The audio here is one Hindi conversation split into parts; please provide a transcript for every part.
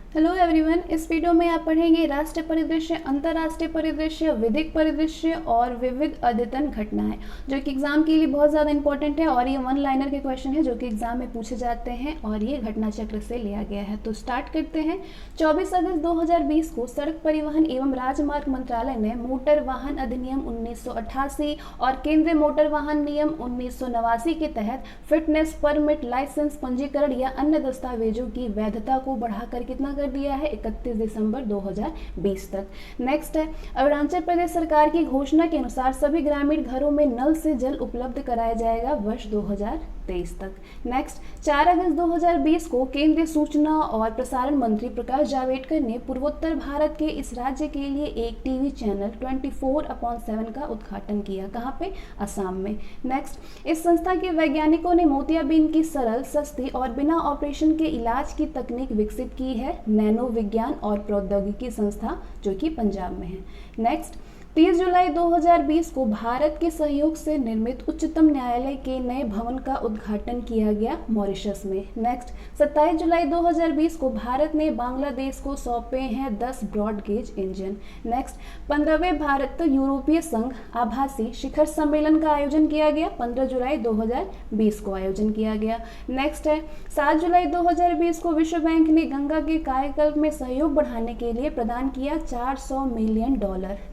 हेलो एवरीवन, इस वीडियो में आप पढ़ेंगे राष्ट्रीय परिदृश्य, अंतर्राष्ट्रीय परिदृश्य, विधिक परिदृश्य और विविध अद्यतन घटनाएं, जो कि एग्जाम के लिए बहुत ज़्यादा इंपॉर्टेंट है और ये वन लाइनर के क्वेश्चन है जो कि एग्जाम में पूछे जाते हैं और ये घटना चक्र से लिया गया है। तो स्टार्ट करते हैं। 24 अगस्त 2020 को सड़क परिवहन एवं राजमार्ग मंत्रालय ने मोटर वाहन अधिनियम 1988 और केंद्रीय मोटर वाहन नियम 1989 के तहत फिटनेस परमिट, लाइसेंस, पंजीकरण या अन्य दस्तावेजों की वैधता को बढ़ाकर कितना कर दिया है, 31 दिसंबर 2020 तक। नेक्स्ट है, अरुणाचल प्रदेश सरकार की घोषणा के अनुसार सभी ग्रामीण घरों में नल से जल उपलब्ध कराया जाएगा वर्ष 2023 तक। नेक्स्ट, 4 अगस्त 2020 को केंद्रीय सूचना और प्रसारण मंत्री प्रकाश जावड़ेकर ने पूर्वोत्तर भारत के इस राज्य के लिए एक टीवी चैनल 24/7 का उद्घाटन किया। कहाँ पे? असम में। नेक्स्ट, इस संस्था के वैज्ञानिकों ने मोतियाबिंद की सरल, सस्ती और बिना ऑपरेशन के इलाज की तकनीक विकसित की है। नैनो विज्ञान और प्रौद्योगिकी संस्था, जो कि पंजाब में है। नेक्स्ट, 30 जुलाई 2020 को भारत के सहयोग से निर्मित उच्चतम न्यायालय के नए भवन का उद्घाटन किया गया मॉरिशस में। नेक्स्ट, 27 जुलाई 2020 को भारत ने बांग्लादेश को सौंपे हैं 10 ब्रॉड गेज इंजन। नेक्स्ट, 15वें भारत यूरोपीय संघ आभासी शिखर सम्मेलन का आयोजन किया गया। 15 जुलाई 2020 को आयोजन किया गया। नेक्स्ट है, 7 जुलाई 2020 को विश्व बैंक ने गंगा के कायाकल्प में सहयोग बढ़ाने के लिए प्रदान किया $400 मिलियन।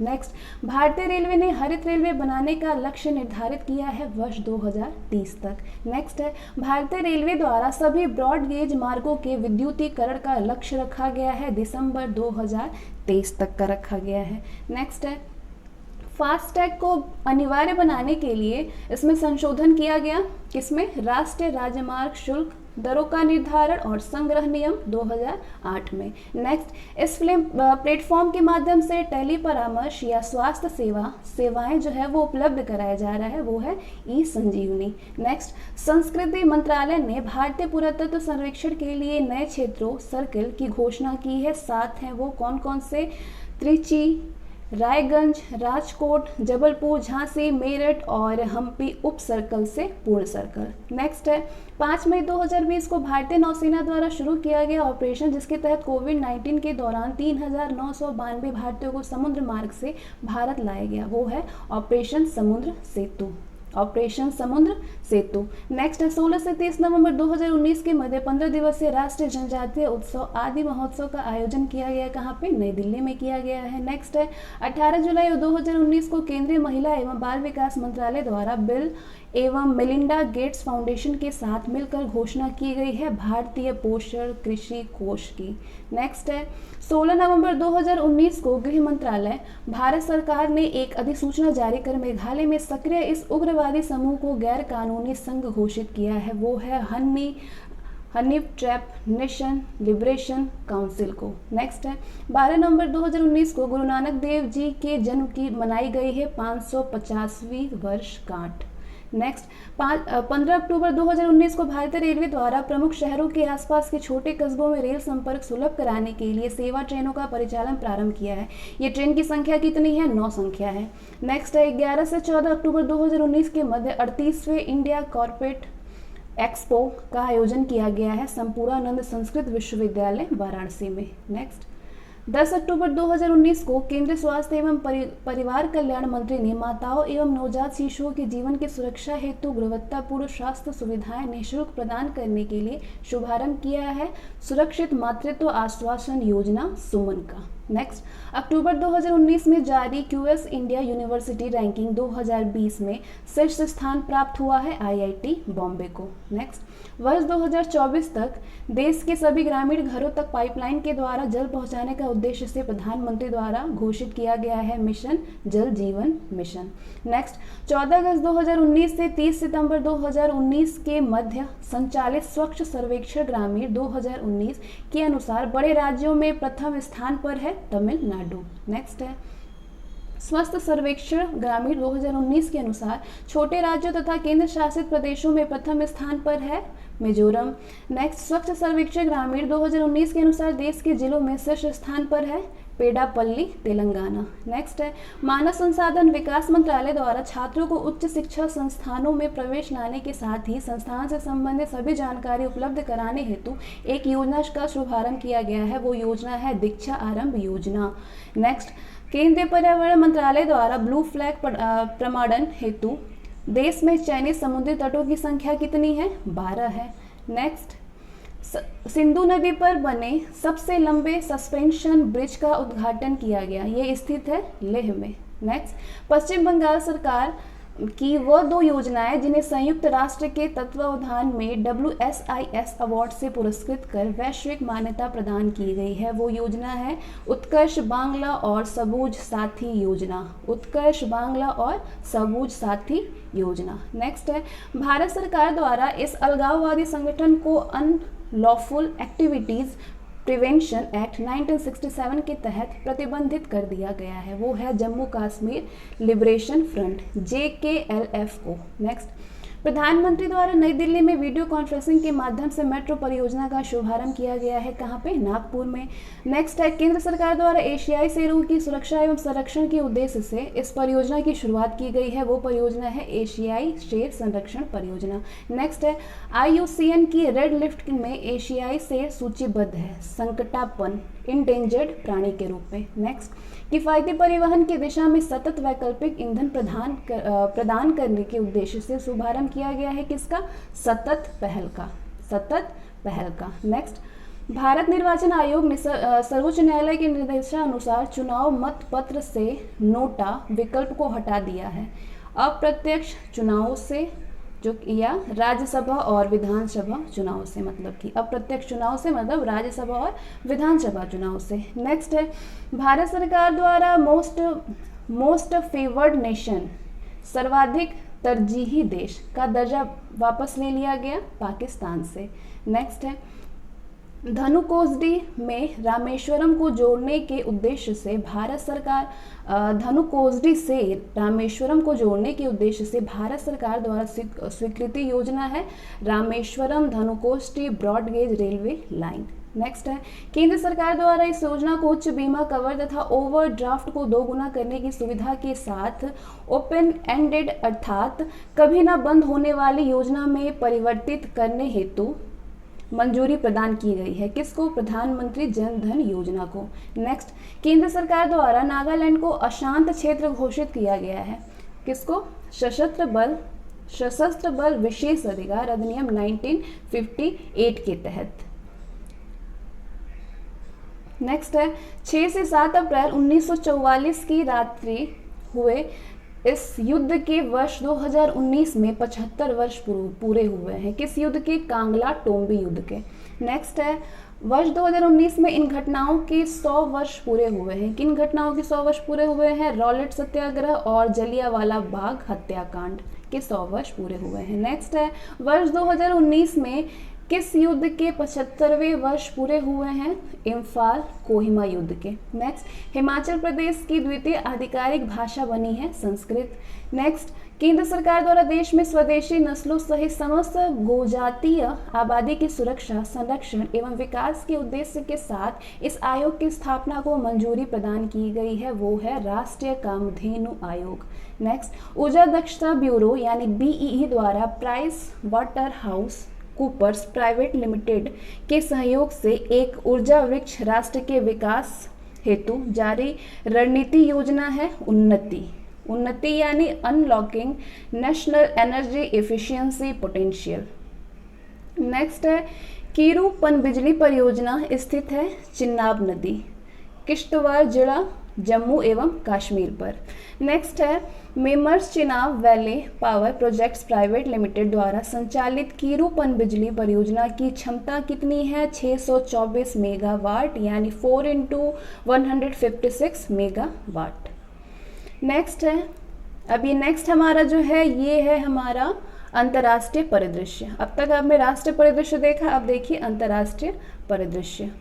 नेक्स्ट, भारतीय रेलवे ने हरित रेलवे बनाने का लक्ष्य निर्धारित किया है वर्ष 2030 तक। नेक्स्ट है, भारतीय रेलवे द्वारा सभी ब्रॉड गेज मार्गों के विद्युतीकरण का लक्ष्य रखा गया है, दिसंबर 2023 तक का रखा गया है। नेक्स्ट है, फास्टैग को अनिवार्य बनाने के लिए इसमें संशोधन किया गया। किसमें? राष्ट्रीय राजमार्ग शुल्क दरों का निर्धारण और संग्रह नियम 2008 में। नेक्स्ट, इस फिल्म प्लेटफॉर्म के माध्यम से टेली परामर्श या स्वास्थ्य सेवाएं जो है वो उपलब्ध कराया जा रहा है, वो है ई संजीवनी। नेक्स्ट, संस्कृति मंत्रालय ने भारतीय पुरातत्व सर्वेक्षण के लिए नए क्षेत्रों सर्किल की घोषणा की है। 7 हैं वो, कौन कौन से? त्रिची, रायगंज, राजकोट, जबलपुर, झांसी, मेरठ और हम्पी उप सर्कल से पूर्ण सर्कल। नेक्स्ट है, 5 मई 2020 को भारतीय नौसेना द्वारा शुरू किया गया ऑपरेशन, जिसके तहत कोविड-19 के दौरान 3992 भारतीयों को समुद्र मार्ग से भारत लाया गया, वो है ऑपरेशन समुद्र सेतु। ऑपरेशन समुद्र सेतु। नेक्स्ट है, 16 से 30 नवंबर 2019 के मध्य 15 दिवसीय राष्ट्रीय जनजातीय उत्सव आदि महोत्सव का आयोजन किया गया। कहाँ पे? नई दिल्ली में किया गया है। नेक्स्ट है, 18 जुलाई 2019 को केंद्रीय महिला एवं बाल विकास मंत्रालय द्वारा बिल एवं मेलिंडा गेट्स फाउंडेशन के साथ मिलकर घोषणा की गई है भारतीय पोषण कृषि कोष की। नेक्स्ट है, 16 नवंबर 2019 को गृह मंत्रालय भारत सरकार ने एक अधिसूचना जारी कर मेघालय में सक्रिय इस उग्रवादी समूह को गैर कानूनी संघ घोषित किया है, वो है honey trap nation liberation council को। नेक्स्ट है, 12 नवंबर 2019 को गुरु नानक देव जी के जन्म की मनाई गई है 550वीं वर्षगांठ। नेक्स्ट, 15 अक्टूबर 2019 को भारतीय रेलवे द्वारा प्रमुख शहरों के आसपास के छोटे कस्बों में रेल संपर्क सुलभ कराने के लिए सेवा ट्रेनों का परिचालन प्रारंभ किया है। ये ट्रेन की संख्या कितनी है? 9 संख्या है। नेक्स्ट है, 11 से 14 अक्टूबर 2019 के मध्य 38वें इंडिया कॉर्पोरेट एक्सपो का आयोजन किया गया है संपूर्णानंद संस्कृत विश्वविद्यालय वाराणसी में। नेक्स्ट, 10 अक्टूबर 2019 को केंद्रीय स्वास्थ्य एवं परिवार कल्याण मंत्री ने माताओं एवं नवजात शिशुओं के जीवन की सुरक्षा हेतु गुणवत्तापूर्ण स्वास्थ्य सुविधाएं निःशुल्क प्रदान करने के लिए शुभारंभ किया है सुरक्षित मातृत्व आश्वासन योजना सुमन का। नेक्स्ट, अक्टूबर 2019 में जारी क्यूएस इंडिया यूनिवर्सिटी रैंकिंग 2020 में शीर्ष स्थान प्राप्त हुआ है आईआईटी बॉम्बे को। नेक्स्ट, वर्ष 2024 तक देश के सभी ग्रामीण घरों तक पाइपलाइन के द्वारा जल पहुंचाने का उद्देश्य से प्रधानमंत्री द्वारा घोषित किया गया है मिशन जल जीवन मिशन। नेक्स्ट, 14 अगस्त 2019 से 30 सितंबर 2019 के मध्य संचालित स्वच्छ सर्वेक्षण ग्रामीण 2019 के अनुसार बड़े राज्यों में प्रथम स्थान पर है तमिलनाडु। नेक्स्ट है, स्वस्थ सर्वेक्षण ग्रामीण 2019 के अनुसार छोटे राज्यों तथा केंद्र शासित प्रदेशों में प्रथम स्थान पर है मिजोरम। नेक्स्ट, स्वच्छ सर्वेक्षण ग्रामीण 2019 के अनुसार देश के जिलों में शीर्ष स्थान पर है पेडापल्ली, तेलंगाना। नेक्स्ट है, मानव संसाधन विकास मंत्रालय द्वारा छात्रों को उच्च शिक्षा संस्थानों में प्रवेश लाने के साथ ही संस्थान से संबंधित सभी जानकारी उपलब्ध कराने हेतु एक योजना का शुभारंभ किया गया है। वो योजना है दीक्षा आरंभ योजना। नेक्स्ट, केंद्रीय पर्यावरण मंत्रालय द्वारा ब्लू फ्लैग प्रमाणन हेतु देश में चयनित समुद्री तटों की संख्या कितनी है? 12 है। नेक्स्ट, सिंधु नदी पर बने सबसे लंबे सस्पेंशन ब्रिज का उद्घाटन किया गया, ये स्थित है लेह में। नेक्स्ट, पश्चिम बंगाल सरकार की वह 2 योजनाएं जिन्हें संयुक्त राष्ट्र के तत्वावधान में WSIS अवार्ड से पुरस्कृत कर वैश्विक मान्यता प्रदान की गई है, वो योजना है उत्कर्ष बांग्ला और सबूज साथी योजना। उत्कर्ष बांग्ला और सबूज साथी योजना। नेक्स्ट है, भारत सरकार द्वारा इस अलगाववादी संगठन को अनलॉफुल एक्टिविटीज प्रिवेंशन एक्ट 1967 के तहत प्रतिबंधित कर दिया गया है, वो है Jammu Kashmir liberation front JKLF को। नेक्स्ट, प्रधानमंत्री द्वारा नई दिल्ली में वीडियो कॉन्फ्रेंसिंग के माध्यम से मेट्रो परियोजना का शुभारंभ किया गया है, कहाँ पे? नागपुर में। नेक्स्ट है, केंद्र सरकार द्वारा एशियाई शेरों की सुरक्षा एवं संरक्षण के उद्देश्य से इस परियोजना की शुरुआत की गई है, वो परियोजना है एशियाई शेर संरक्षण परियोजना। नेक्स्ट है, IUCN की रेड लिस्ट में एशियाई शेर सूचीबद्ध है संकटापन्न इंडेंजर्ड प्राणी के रूप में। नेक्स्ट, किफायती परिवहन की दिशा में सतत वैकल्पिक ईंधन प्रदान करने के उद्देश्य से शुभारंभ किया गया है, किसका? सतत पहल का। सतत पहल का। नेक्स्ट, भारत निर्वाचन आयोग ने सर्वोच्च न्यायालय के निर्देशानुसार चुनाव मत पत्र से नोटा विकल्प को हटा दिया है। अप्रत्यक्ष चुनावों से जो या राज्यसभा और विधानसभा चुनाव से, मतलब कि अप्रत्यक्ष चुनाव से मतलब राज्यसभा और विधानसभा चुनाव से। नेक्स्ट है, भारत सरकार द्वारा मोस्ट फेवर्ड नेशन सर्वाधिक तरजीही देश का दर्जा वापस ले लिया गया पाकिस्तान से। नेक्स्ट है, धनुकोसडी में रामेश्वरम को जोड़ने के उद्देश्य से भारत सरकार धनुकोसडी से रामेश्वरम को जोड़ने के उद्देश्य से भारत सरकार द्वारा स्वीकृति योजना है Rameswaram Dhanushkodi broad gauge railway line. Next है, केंद्र सरकार द्वारा इस योजना को उच्च बीमा कवर तथा ओवरड्राफ्ट को 2 गुना करने की सुविधा के साथ ओपन एंडेड अर्थात कभी ना बंद होने वाली योजना में परिवर्तित करने हेतु मंजूरी प्रदान की गई है। किसको? प्रधानमंत्री जन धन योजना को। नेक्स्ट, केंद्र सरकार द्वारा नागालैंड को अशांत क्षेत्र घोषित किया गया है, किसको? सशस्त्र बल विशेष अधिकार अधिनियम 1958 के तहत। नेक्स्ट है, 6 से 7 अप्रैल 1944 की रात्रि हुए इस युद्ध के वर्ष 2019 में 75 वर्ष पूरे हुए हैं। किस युद्ध के? कांगला टोम्बी युद्ध के। नेक्स्ट है, वर्ष 2019 में इन घटनाओं के 100 वर्ष पूरे हुए हैं। किन घटनाओं के 100 वर्ष पूरे हुए हैं? रॉलेट सत्याग्रह और जलियांवाला बाग हत्याकांड के 100 वर्ष पूरे हुए हैं। नेक्स्ट है, वर्ष 2019 में किस युद्ध के 75वें वर्ष पूरे हुए हैं? इम्फाल कोहिमा युद्ध के। नेक्स्ट, हिमाचल प्रदेश की द्वितीय आधिकारिक भाषा बनी है संस्कृत। नेक्स्ट, केंद्र सरकार द्वारा देश में स्वदेशी नस्लों सहित समस्त गोजातीय आबादी की सुरक्षा, संरक्षण एवं विकास के उद्देश्य के साथ इस आयोग की स्थापना को मंजूरी प्रदान की गई है, वो है राष्ट्रीय कामधेनु आयोग। नेक्स्ट, ऊर्जा दक्षता ब्यूरो यानी BEE द्वारा PricewaterhouseCoopers private limited के सहयोग से एक ऊर्जा वृक्ष राष्ट्र के विकास हेतु जारी रणनीति योजना है उन्नति यानी unlocking national energy efficiency potential. Next है, कीरू पनबिजली परियोजना स्थित है चिनाब नदी, किश्तवाड़ जिला, जम्मू एवं कश्मीर पर। नेक्स्ट है, मेमर्स Chenab valley power projects private limited द्वारा संचालित कीरू पनबिजली परियोजना की क्षमता कितनी है? 624 मेगावाट यानी 4 × 156 मेगावाट। नेक्स्ट है, अब ये नेक्स्ट हमारा जो है ये है हमारा अंतर्राष्ट्रीय परिदृश्य। अब तक आपने राष्ट्रीय परिदृश्य देखा, अब देखिए अंतर्राष्ट्रीय परिदृश्य।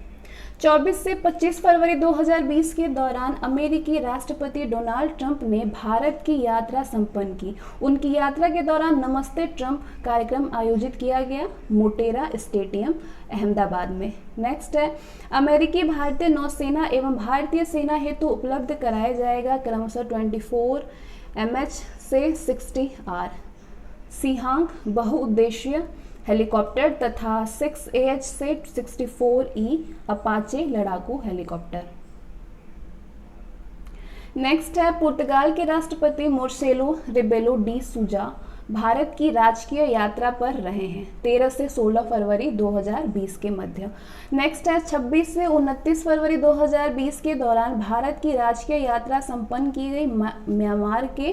24 से 25 फरवरी 2020 के दौरान अमेरिकी राष्ट्रपति डोनाल्ड ट्रंप ने भारत की यात्रा संपन्न की। उनकी यात्रा के दौरान नमस्ते ट्रंप कार्यक्रम आयोजित किया गया मोटेरा स्टेडियम अहमदाबाद में। नेक्स्ट है, अमेरिकी भारतीय नौसेना एवं भारतीय सेना हेतु उपलब्ध कराया जाएगा क्रमशः 24 MH से 60 R सिहांग बहुउद्देशीय हेलीकॉप्टर तथा 6AH से 64E अपाचे लड़ाकू हेलीकॉप्टर। नेक्स्ट है, पुर्तगाल के राष्ट्रपति मार्सेलो रिबेलो डी सूजा भारत की राजकीय यात्रा पर रहे हैं 13 से 16 फरवरी 2020 के मध्य। नेक्स्ट है, 26 से 29 फरवरी 2020 के दौरान भारत की राजकीय यात्रा संपन्न की गई म्यांमार के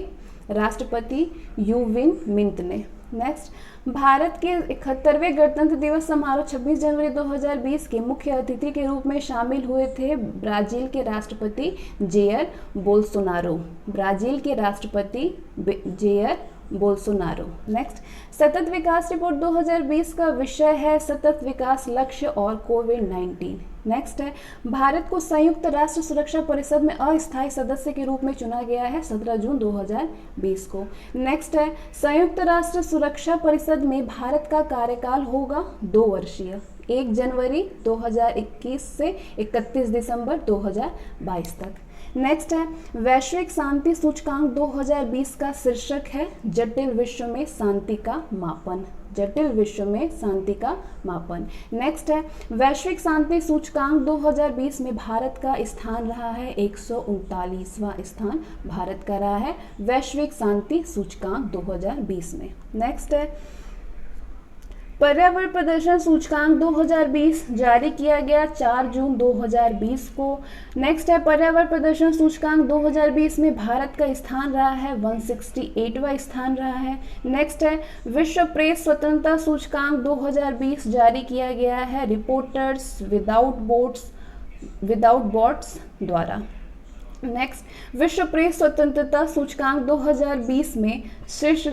राष्ट्रपति यू विन मिंत ने। नेक्स्ट, भारत के 71वें गणतंत्र दिवस समारोह 26 जनवरी 2020 के मुख्य अतिथि के रूप में शामिल हुए थे ब्राजील के राष्ट्रपति जेयर बोल्सोनारो। ब्राजील के राष्ट्रपति जेयर बोल्सोनारो। नेक्स्ट, सतत विकास रिपोर्ट 2020 का विषय है सतत विकास लक्ष्य और कोविड-19। नेक्स्ट है, भारत को संयुक्त राष्ट्र सुरक्षा परिषद में अस्थायी सदस्य के रूप में चुना गया है 17 जून 2020 को। नेक्स्ट है, संयुक्त राष्ट्र सुरक्षा परिषद में भारत का कार्यकाल होगा 2 वर्षीय 1 जनवरी 2021 से 31 दिसंबर 2022 तक। नेक्स्ट है, वैश्विक शांति सूचकांक 2020 का शीर्षक है जटिल विश्व में शांति का मापन। जटिल विश्व में शांति का मापन। नेक्स्ट है, वैश्विक शांति सूचकांक 2020 में भारत का स्थान रहा है 139वां स्थान भारत का रहा है वैश्विक शांति सूचकांक 2020 में। नेक्स्ट है, पर्यावरण प्रदर्शन सूचकांक 2020 जारी किया गया 4 जून 2020 को। नेक्स्ट है, पर्यावरण प्रदर्शन सूचकांक 2020 में भारत का स्थान रहा है 168वां स्थान रहा है। नेक्स्ट है, विश्व प्रेस स्वतंत्रता सूचकांक 2020 जारी किया गया है रिपोर्टर्स विदाउट बॉर्डर्स द्वारा। नेक्स्ट, विश्व प्रेस स्वतंत्रता सूचकांक 2020 में शीर्ष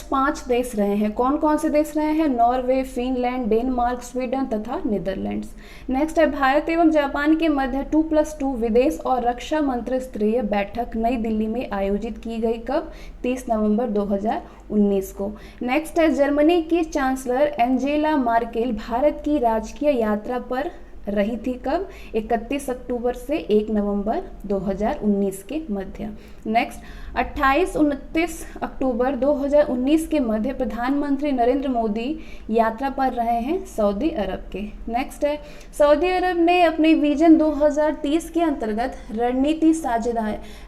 5 देश रहे हैं। कौन कौन से देश रहे हैं? नॉर्वे, फिनलैंड, डेनमार्क, स्वीडन तथा नीदरलैंड्स। नेक्स्ट है, भारत एवं जापान के मध्य 2+2 विदेश और रक्षा मंत्री स्तरीय बैठक नई दिल्ली में आयोजित की गई। कब? 30 नवंबर 2019 को। नेक्स्ट है, जर्मनी की चांसलर एंजेला मार्केल भारत की राजकीय यात्रा पर रही थी। कब? 31 अक्टूबर से 1 नवंबर 2019 के मध्य। नेक्स्ट, 28-29 अक्टूबर 2019 के मध्य प्रधानमंत्री नरेंद्र मोदी यात्रा पर रहे हैं सऊदी अरब के। नेक्स्ट है, सऊदी अरब ने अपने विजन 2030 के अंतर्गत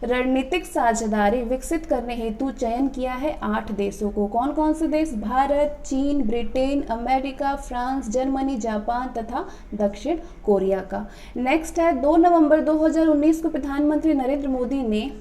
रणनीतिक साझेदारी विकसित करने हेतु चयन किया है 8 देशों को। कौन कौन से देश? भारत, चीन, Britain, America, France, Germany, Japan तथा दक्षिण कोरिया का। नेक्स्ट है, 2 नवंबर 2019 को प्रधानमंत्री नरेंद्र मोदी ने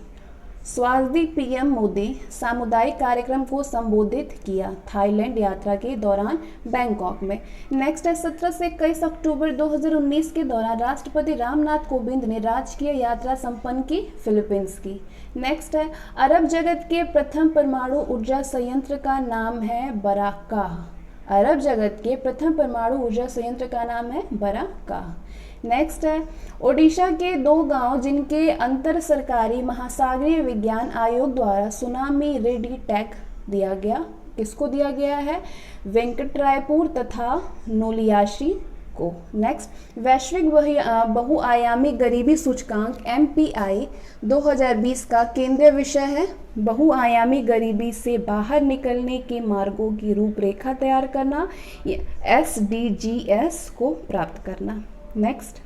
स्वागत पीएम मोदी सामुदायिक कार्यक्रम को संबोधित किया थाईलैंड यात्रा के दौरान बैंकॉक में। नेक्स्ट है, 17 से 21 अक्टूबर 2019 के दौरान राष्ट्रपति रामनाथ कोविंद ने राजकीय यात्रा संपन्न की फिलीपींस की। नेक्स्ट है, अरब जगत के प्रथम परमाणु ऊर्जा संयंत्र का नाम है बराकाह। अरब जगत के प्रथम परमाणु ऊर्जा संयंत्र का नाम है बराकाह। नेक्स्ट है, ओडिशा के 2 गांव जिनके अंतर सरकारी महासागरीय विज्ञान आयोग द्वारा सुनामी रेडी टैग दिया गया। किसको दिया गया है? वेंकटरायपुर तथा नोलियाशी को। नेक्स्ट, वैश्विक बहुआयामी गरीबी सूचकांक MPI 2020 का केंद्रीय विषय है बहुआयामी गरीबी से बाहर निकलने के मार्गों की रूपरेखा तैयार करना, SDGs को प्राप्त करना। नेक्स्ट,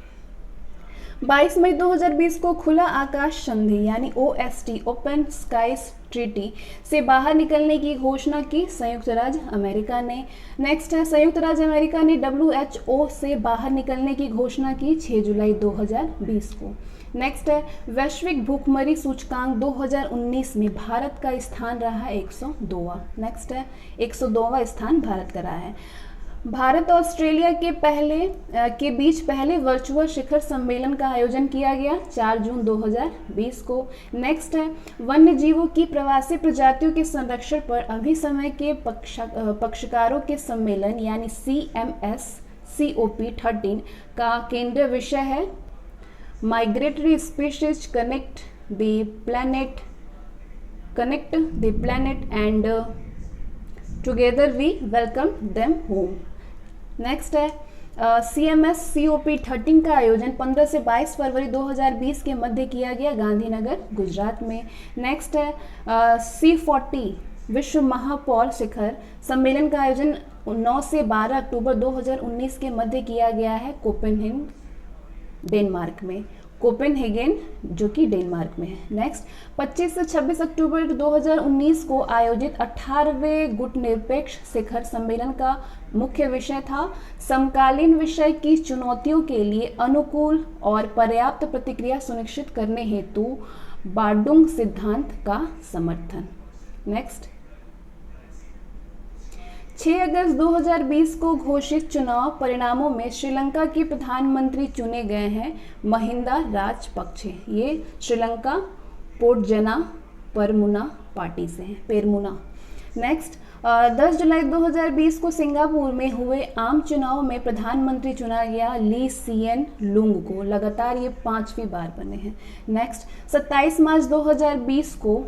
22 मई 2020 को खुला आकाश संधि यानी OST ओपन स्काईज ट्रीटी से बाहर निकलने की घोषणा की संयुक्त राज्य अमेरिका ने। नेक्स्ट है, संयुक्त राज्य अमेरिका ने WHO से बाहर निकलने की घोषणा की 6 जुलाई 2020 को। नेक्स्ट है, वैश्विक भूखमरी सूचकांक 2019 में भारत का स्थान रहा 102वां। नेक्स्ट है, 102वां स्थान भारत का रहा है। भारत और ऑस्ट्रेलिया के बीच पहले वर्चुअल शिखर सम्मेलन का आयोजन किया गया 4 जून 2020 को। नेक्स्ट है, वन्य जीवों की प्रवासी प्रजातियों के संरक्षण पर अभिसमय के पक्षकारों के सम्मेलन यानी CMS COP13 का केंद्रीय विषय है migratory species connect the planet and together we welcome them home. Next है CMS COP13 का आयोजन 15 से 22 फरवरी 2020 के मध्य किया गया गांधीनगर गुजरात में। नेक्स्ट है C40 विश्व महापौर शिखर सम्मेलन का आयोजन 9 से 12 अक्टूबर 2019 के मध्य किया गया है कोपेनहेगन डेनमार्क में, कोपेनहेगन जो कि डेनमार्क में है। नेक्स्ट 25 से 26 अक्टूबर 2019 को आयोजित 18वें गुटनिरपेक्ष शिखर सम्मेलन का मुख्य विषय था समकालीन विषय की चुनौतियों के लिए अनुकूल और पर्याप्त प्रतिक्रिया सुनिश्चित करने हेतु बार्डुंग सिद्धांत का समर्थन। नेक्स्ट 6 अगस्त 2020 को घोषित चुनाव परिणामों में श्रीलंका के प्रधानमंत्री चुने गए हैं महिंदा राजपक्षे। ये श्रीलंका पोटजना पेरमुना पार्टी से हैं, पेरमुना। नेक्स्ट 10 जुलाई 2020 को सिंगापुर में हुए आम चुनाव में प्रधानमंत्री चुना गया ली सिएन लुंग को, लगातार ये 5वीं बार बने हैं। नेक्स्ट 27 मार्च 2020 को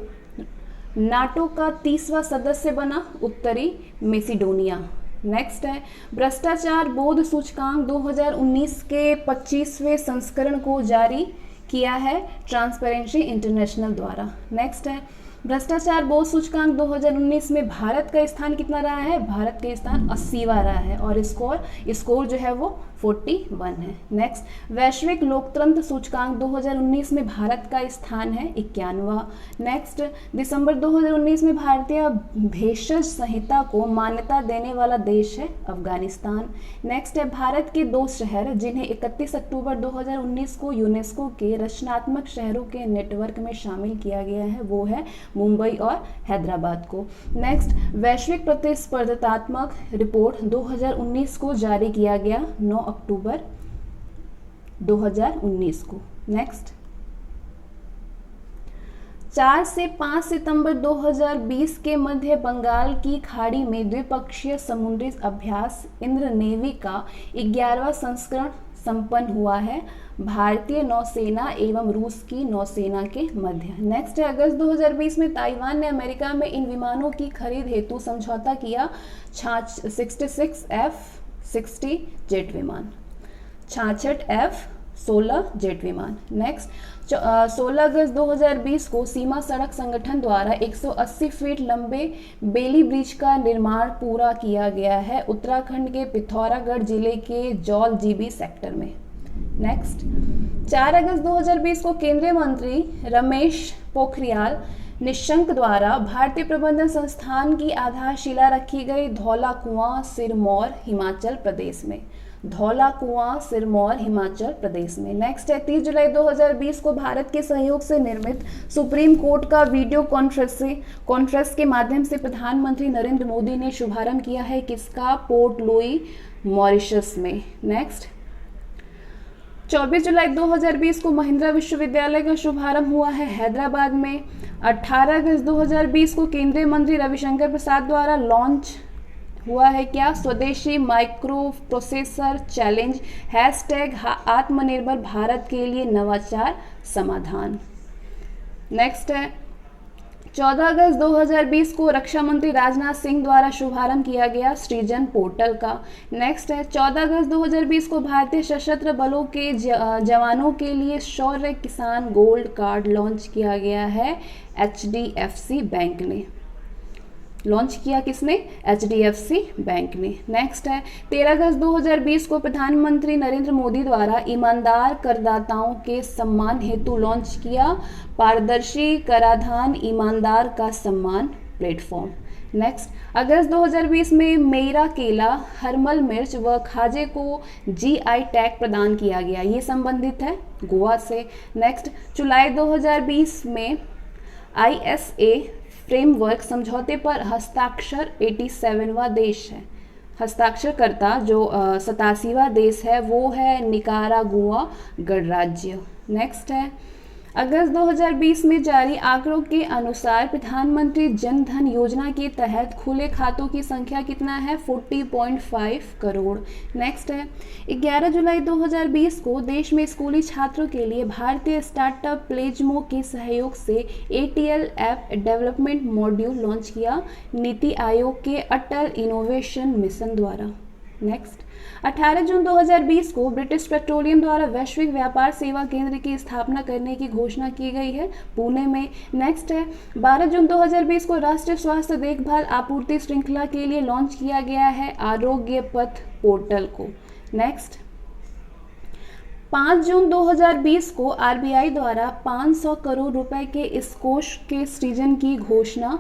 नाटो का 30वां सदस्य बना उत्तरी मेसिडोनिया। नेक्स्ट है भ्रष्टाचार बोध सूचकांक 2019 के 25वें संस्करण को जारी किया है ट्रांसपेरेंसी इंटरनेशनल द्वारा। नेक्स्ट है भ्रष्टाचार बोध सूचकांक 2019 में भारत का स्थान कितना रहा है? भारत का स्थान 80वां रहा है और स्कोर जो है वो 41 है। नेक्स्ट वैश्विक लोकतंत्र सूचकांक 2019 में भारत का स्थान है 51वां। नेक्स्ट दिसंबर 2019 में भारतीय भेषज संहिता को मान्यता देने वाला देश है अफगानिस्तान। नेक्स्ट है भारत के 2 शहर जिन्हें 31 अक्टूबर 2019 को यूनेस्को के रचनात्मक शहरों के नेटवर्क में शामिल किया गया है, वो है मुंबई और हैदराबाद को। नेक्स्ट वैश्विक प्रतिस्पर्धात्मक रिपोर्ट 2019 को जारी किया गया 9 अक्टूबर 2019 को। नेक्स्ट 4 से 5 सितंबर 2020 के मध्य बंगाल की खाड़ी में द्विपक्षीय समुद्री अभ्यास इंद्र नेवी का 11वां संस्करण संपन्न हुआ है भारतीय नौसेना एवं रूस की नौसेना के मध्य। नेक्स्ट है अगस्त 2020 में ताइवान ने अमेरिका में इन विमानों की खरीद हेतु समझौता किया 66 F-60 जेट विमान, 66 F-16 जेट विमान। नेक्स्ट 16 अगस्त 2020 को सीमा सड़क संगठन द्वारा 180 फीट लंबे बेली ब्रिज का निर्माण पूरा किया गया है उत्तराखंड के पिथौरागढ़ जिले के जौल जीबी सेक्टर में। नेक्स्ट 4 अगस्त 2020 को केंद्रीय मंत्री रमेश पोखरियाल निशंक द्वारा भारतीय प्रबंधन संस्थान की आधारशिला रखी गई धौला कुआं सिरमौर हिमाचल प्रदेश में, धौला कुआं सिरमौर हिमाचल प्रदेश में। नेक्स्ट है 30 जुलाई 2020 को भारत के सहयोग से निर्मित सुप्रीम कोर्ट का वीडियो कॉन्फ्रेंस के माध्यम से प्रधानमंत्री नरेंद्र मोदी ने शुभारंभ किया है किसका? पोर्ट लुई मॉरिशस में। नेक्स्ट 24 जुलाई 2020 को महिंद्रा विश्वविद्यालय का शुभारंभ हुआ है हैदराबाद में। 18 अगस्त 2020 को केंद्रीय मंत्री रविशंकर प्रसाद द्वारा लॉन्च हुआ है क्या? स्वदेशी माइक्रो प्रोसेसर चैलेंज आत्मनिर्भर भारत के लिए नवाचार समाधान। नेक्स्ट है 14 अगस्त 2020 को रक्षा मंत्री राजनाथ सिंह द्वारा शुभारंभ किया गया सृजन पोर्टल का। नेक्स्ट है 14 अगस्त 2020 को भारतीय सशस्त्र बलों के जवानों के लिए शौर्य किसान गोल्ड कार्ड लॉन्च किया गया है HDFC बैंक ने। लॉन्च किया किसने? HDFC बैंक ने। नेक्स्ट है 13 अगस्त 2020 को प्रधानमंत्री नरेंद्र मोदी द्वारा ईमानदार करदाताओं के सम्मान हेतु लॉन्च किया पारदर्शी कराधान ईमानदार का सम्मान प्लेटफॉर्म। नेक्स्ट अगस्त 2020 में मेरा केला हरमल मिर्च व खाजे को GI टैग प्रदान किया गया, ये संबंधित है गोवा से। नेक्स्ट जुलाई 2020 में ISA फ्रेमवर्क समझौते पर हस्ताक्षर 87वां देश है, हस्ताक्षरकर्ता जो 87वां देश है वो है निकारागुआ गणराज्य। नेक्स्ट है अगस्त 2020 में जारी आंकड़ों के अनुसार प्रधानमंत्री जन धन योजना के तहत खुले खातों की संख्या कितना है? 40.5 करोड़। नेक्स्ट है 11 जुलाई 2020 को देश में स्कूली छात्रों के लिए भारतीय स्टार्टअप प्लेजमो के सहयोग से ATL app development module launch किया, नीति आयोग के अटल इनोवेशन मिशन द्वारा। नेक्स्ट 18 जून 2020 को ब्रिटिश पेट्रोलियम द्वारा वैश्विक व्यापार सेवा केंद्र की स्थापना करने की घोषणा की गई है पुणे में। नेक्स्ट है 12 जून 2020 को राष्ट्रीय स्वास्थ्य देखभाल आपूर्ति श्रृंखला के लिए लॉन्च किया गया है आरोग्य पथ पोर्टल को। नेक्स्ट 5 जून 2020 को RBI द्वारा 500 करोड़ रुपए के इस कोष के सृजन की घोषणा,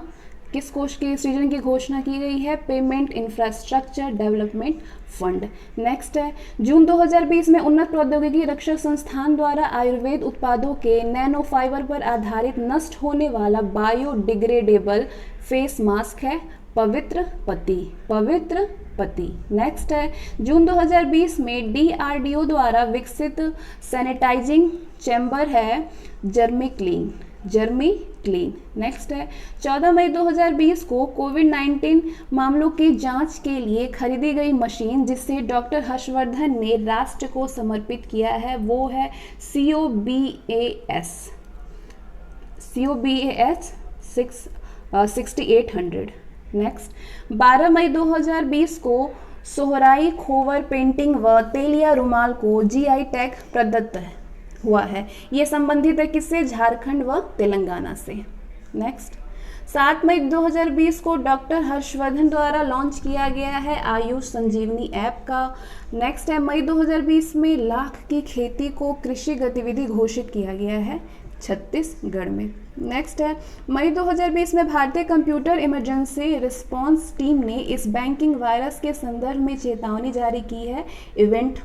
किस कोष के सृजन की घोषणा की गई है? Payment infrastructure development fund. Next है जून 2020 में उन्नत प्रौद्योगिकी रक्षा संस्थान द्वारा आयुर्वेद उत्पादों के नैनो फाइबर पर आधारित नष्ट होने वाला बायोडिग्रेडेबल फेस मास्क है पवित्र पति, पवित्र पति। नेक्स्ट है जून 2020 में DRDO द्वारा विकसित सैनिटाइजिंग चैम्बर है जर्मी क्लीन, जर्मी क्लीन। नेक्स्ट है 14 मई 2020 को कोविड-19 मामलों की जांच के लिए खरीदी गई मशीन जिसे डॉक्टर हर्षवर्धन ने राष्ट्र को समर्पित किया है वो है COBAS 6800। नेक्स्ट 12 मई 2020 को सोहराई खोवर पेंटिंग व तेलिया रुमाल को GI टैग प्रदत्त हुआ है। ये संबंधित है किससे? झारखंड व तेलंगाना से। नेक्स्ट 7 मई 2020 को डॉक्टर हर्षवर्धन द्वारा लॉन्च किया गया है आयुष संजीवनी ऐप का। नेक्स्ट है मई 2020 में लाख की खेती को कृषि गतिविधि घोषित किया गया है छत्तीसगढ़ में। नेक्स्ट है मई 2020 में भारतीय कंप्यूटर इमरजेंसी रिस्पांस टीम ने इस बैंकिंग वायरस के संदर्भ में चेतावनी जारी की है इवेंट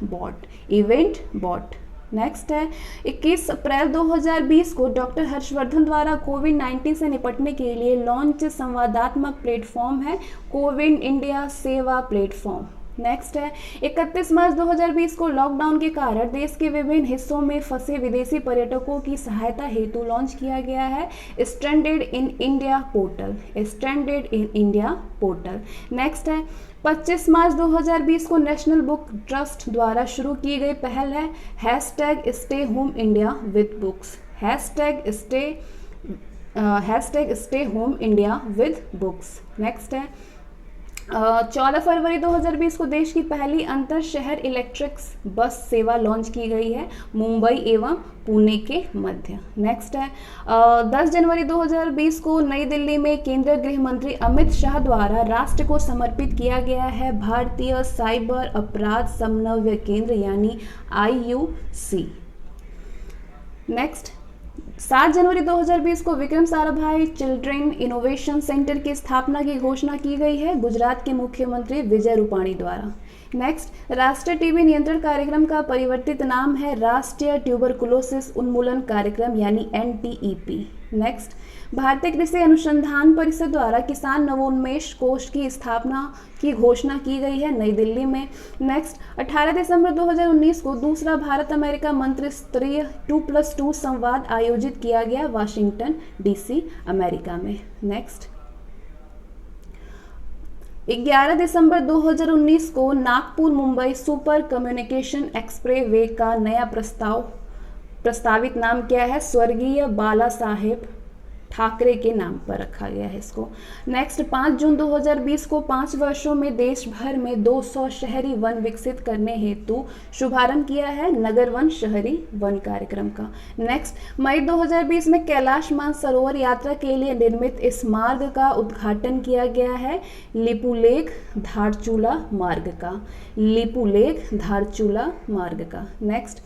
बॉट। नेक्स्ट है 21 अप्रैल 2020 को डॉक्टर हर्षवर्धन द्वारा कोविड-19 से निपटने के लिए लॉन्च संवादात्मक प्लेटफॉर्म है कोविन इंडिया सेवा प्लेटफॉर्म। नेक्स्ट है 31 मार्च 2020 को लॉकडाउन के कारण देश के विभिन्न हिस्सों में फंसे विदेशी पर्यटकों की सहायता हेतु लॉन्च किया गया है stranded in India portal. Next है 25 मार्च 2020 को नेशनल बुक ट्रस्ट द्वारा शुरू की गई पहल है #stay home India with books, #stay home India with books. Next है 14 फरवरी 2020 को देश की पहली अंतर शहर इलेक्ट्रिक बस सेवा लॉन्च की गई है मुंबई एवं पुणे के मध्य। नेक्स्ट है 10 जनवरी 2020 को नई दिल्ली में केंद्रीय गृह मंत्री अमित शाह द्वारा राष्ट्र को समर्पित किया गया है भारतीय साइबर अपराध समन्वय केंद्र यानी IUC। नेक्स्ट 7 जनवरी 2020 को Vikram Sarabhai children innovation centre की स्थापना की घोषणा की गई है गुजरात के मुख्यमंत्री विजय रूपाणी द्वारा। नेक्स्ट राष्ट्रीय टीबी नियंत्रण कार्यक्रम का परिवर्तित नाम है राष्ट्रीय ट्यूबरकुलोसिस उन्मूलन कार्यक्रम यानी NTEP। नेक्स्ट भारतीय कृषि अनुसंधान परिषद द्वारा किसान नवोन्मेष कोष की स्थापना की घोषणा की गई है नई दिल्ली में। नेक्स्ट 18 दिसंबर 2019 को दूसरा भारत अमेरिका मंत्री स्तरीय 2+2 संवाद आयोजित किया गया वाशिंगटन DC अमेरिका में। नेक्स्ट 11 दिसंबर 2019 को Nagpur Mumbai super communication expressway का नया प्रस्तावित नाम क्या है? स्वर्गीय बाला साहेब ठाकरे के नाम पर रखा गया है इसको। नेक्स्ट 5 जून 2020 को 5 वर्षों में देश भर में 200 शहरी वन विकसित करने हेतु शुभारंभ किया है नगर वन शहरी वन कार्यक्रम का। नेक्स्ट मई 2020 में कैलाश मानसरोवर यात्रा के लिए निर्मित इस मार्ग का उद्घाटन किया गया है लिपुलेख धारचूला मार्ग का। नेक्स्ट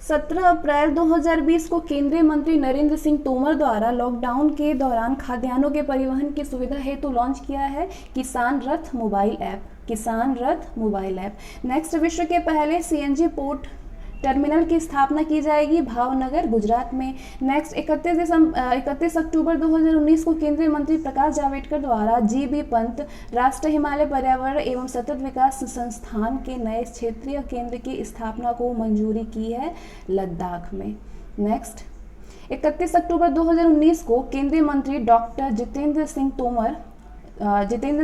17 अप्रैल 2020 को केंद्रीय मंत्री नरेंद्र सिंह तोमर द्वारा लॉकडाउन के दौरान खाद्यान्नों के परिवहन की सुविधा हेतु लॉन्च किया है किसान रथ मोबाइल ऐप। नेक्स्ट विश्व के पहले CNG पोर्ट टर्मिनल की स्थापना की जाएगी भावनगर गुजरात में। नेक्स्ट 31 अक्टूबर 2019 को केंद्रीय मंत्री प्रकाश जावड़ेकर द्वारा GB पंत राष्ट्रीय हिमालय पर्यावरण एवं सतत विकास संस्थान के नए क्षेत्रीय केंद्र की स्थापना को मंजूरी की है लद्दाख में। नेक्स्ट 31 अक्टूबर 2019 को केंद्रीय मंत्री डॉक्टर जितेंद्र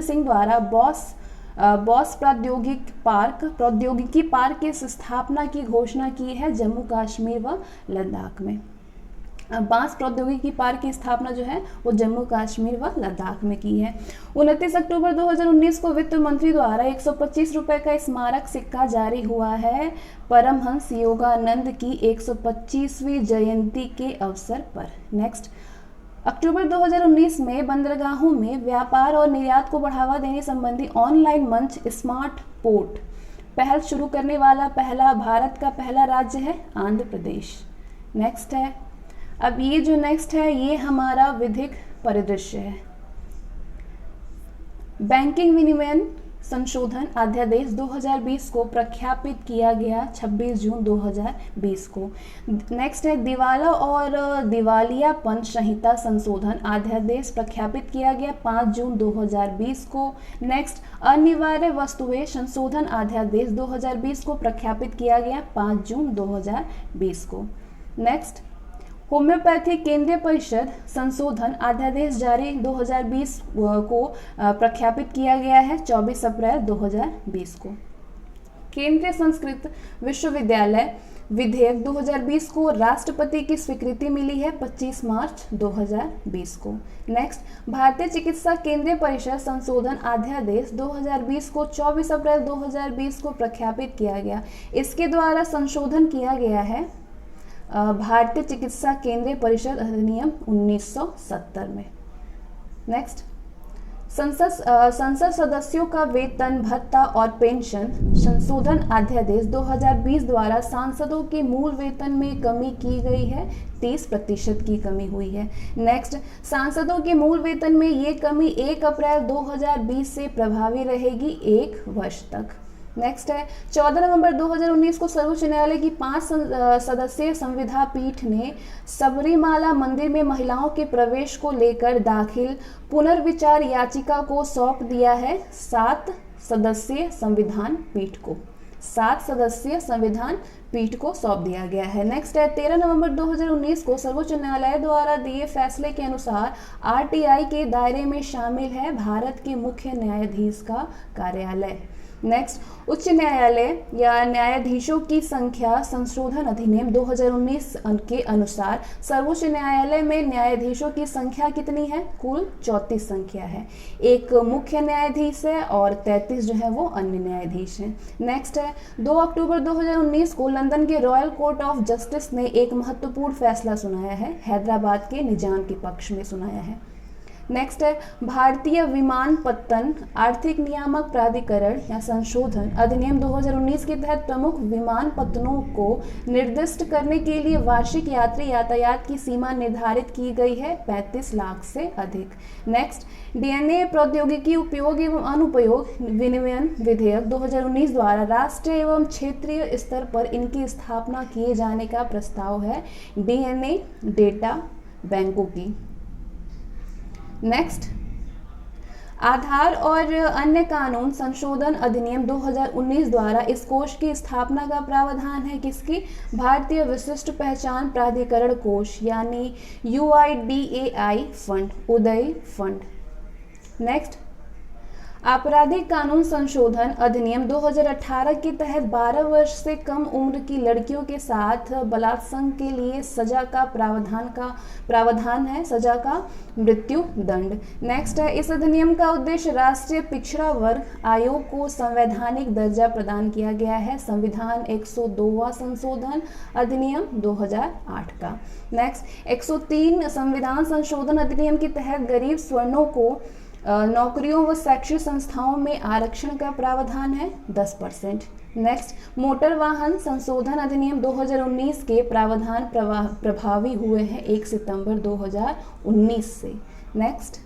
सिंह द्वारा बॉस प्रौद्योगिकी पार्क की स्थापना की घोषणा की है जम्मू कश्मीर व लद्दाख में। बांस प्रौद्योगिकी पार्क की स्थापना जो है वो जम्मू कश्मीर व लद्दाख में की है। 29 अक्टूबर 2019 को वित्त मंत्री द्वारा 125 रुपए का स्मारक सिक्का जारी हुआ है परमहंस योगानंद की 125वीं जयंती के अवसर पर। नेक्स्ट, अक्टूबर 2019 में बंदरगाहों में व्यापार और निर्यात को बढ़ावा देने संबंधी ऑनलाइन मंच स्मार्ट पोर्ट पहल शुरू करने वाला भारत का पहला राज्य है आंध्र प्रदेश। नेक्स्ट है, अब ये जो नेक्स्ट है ये हमारा विधिक परिदृश्य है। बैंकिंग विनियमन संशोधन अध्यादेश 2020 को प्रख्यापित किया गया 26 जून 2020 को। नेक्स्ट है, दिवाला और दिवालियापन संहिता संशोधन अध्यादेश प्रख्यापित किया गया 5 जून 2020 को। नेक्स्ट, अनिवार्य वस्तुएं संशोधन अध्यादेश 2020 को प्रख्यापित किया गया 5 जून 2020 को। नेक्स्ट, होम्योपैथी केंद्रीय परिषद संशोधन अध्यादेश जारी 2020 को प्रख्यापित किया गया है 24 अप्रैल 2020 को। केंद्रीय संस्कृत विश्वविद्यालय विधेयक 2020 को राष्ट्रपति की स्वीकृति मिली है 25 मार्च 2020 को। नेक्स्ट, भारतीय चिकित्सा केंद्रीय परिषद संशोधन अध्यादेश 2020 को 24 अप्रैल 2020 को प्रख्यापित किया गया। इसके द्वारा संशोधन किया गया है भारतीय चिकित्सा केंद्रीय परिषद अधिनियम 1970 में। नेक्स्ट, संसद सदस्यों का वेतन भत्ता और पेंशन संशोधन अध्यादेश 2020 द्वारा सांसदों के मूल वेतन में कमी की गई है 30% की कमी हुई है। नेक्स्ट, सांसदों के मूल वेतन में ये कमी 1 अप्रैल 2020 से प्रभावी रहेगी 1 वर्ष तक। नेक्स्ट है, 14 नवंबर 2019 को सर्वोच्च न्यायालय की 5 सदस्यीय संविधान पीठ ने सबरीमाला मंदिर में महिलाओं के प्रवेश को लेकर दाखिल पुनर्विचार याचिका को सौंप दिया है 7 सदस्यीय संविधान पीठ को। 7 सदस्यीय संविधान पीठ को सौंप दिया गया है। नेक्स्ट है, 13 नवंबर 2019 को सर्वोच्च न्यायालय द्वारा दिए फैसले के अनुसार आरटीआई के दायरे में शामिल है भारत के मुख्य न्यायाधीश का कार्यालय। नेक्स्ट, उच्च न्यायालय या न्यायाधीशों की संख्या संशोधन अधिनियम 2019 के अनुसार सर्वोच्च न्यायालय में न्यायाधीशों की संख्या कितनी है? कुल 34 संख्या है। एक मुख्य न्यायाधीश है और 33 जो है वो अन्य न्यायाधीश हैं। नेक्स्ट है, 2 अक्टूबर 2019 को लंदन के रॉयल कोर्ट ऑफ जस्टिस ने एक महत्वपूर्ण फैसला सुनाया है, हैदराबाद के निजाम के पक्ष में सुनाया है। नेक्स्ट है, भारतीय विमानपत्तन आर्थिक नियामक प्राधिकरण या संशोधन अधिनियम 2019 के तहत प्रमुख विमानपत्तनों को निर्दिष्ट करने के लिए वार्षिक यात्री यातायात की सीमा निर्धारित की गई है 35 लाख से अधिक। नेक्स्ट, डीएनए प्रौद्योगिकी उपयोग एवं अनुपयोग विनियमन विधेयक 2019 द्वारा राष्ट्रीय एवं क्षेत्रीय स्तर पर इनकी स्थापना किए जाने का प्रस्ताव है डीएनए डेटा बैंकों की। नेक्स्ट, आधार और अन्य कानून संशोधन अधिनियम 2019 द्वारा इस कोष की स्थापना का प्रावधान है किसकी? भारतीय विशिष्ट पहचान प्राधिकरण कोष यानी UIDAI फंड, उदय फंड। नेक्स्ट, आपराधिक कानून संशोधन अधिनियम 2018 के तहत 12 वर्ष से कम उम्र की लड़कियों के साथ बलात्संग के लिए सजा का प्रावधान है, सजा का मृत्यु दंड। नेक्स्ट है, इस अधिनियम का उद्देश्य राष्ट्रीय पिछड़ा वर्ग आयोग को संवैधानिक दर्जा प्रदान किया गया है, संविधान 102वां संशोधन अधिनियम 2008 का। नेक्स्ट, 103 संविधान संशोधन अधिनियम के तहत गरीब स्वर्णों को नौकरियों व शैक्षिक संस्थाओं में आरक्षण का प्रावधान है 10%। नेक्स्ट, मोटर वाहन संशोधन अधिनियम 2019 के प्रावधान प्रभावी हुए हैं 1 सितंबर 2019 से। नेक्स्ट,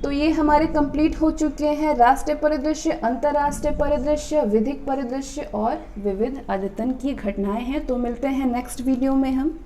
तो ये हमारे कंप्लीट हो चुके हैं राष्ट्रीय परिदृश्य, अंतर्राष्ट्रीय परिदृश्य, विधिक परिदृश्य और विविध अद्यतन की घटनाएं हैं। तो मिलते हैं नेक्स्ट वीडियो में हम।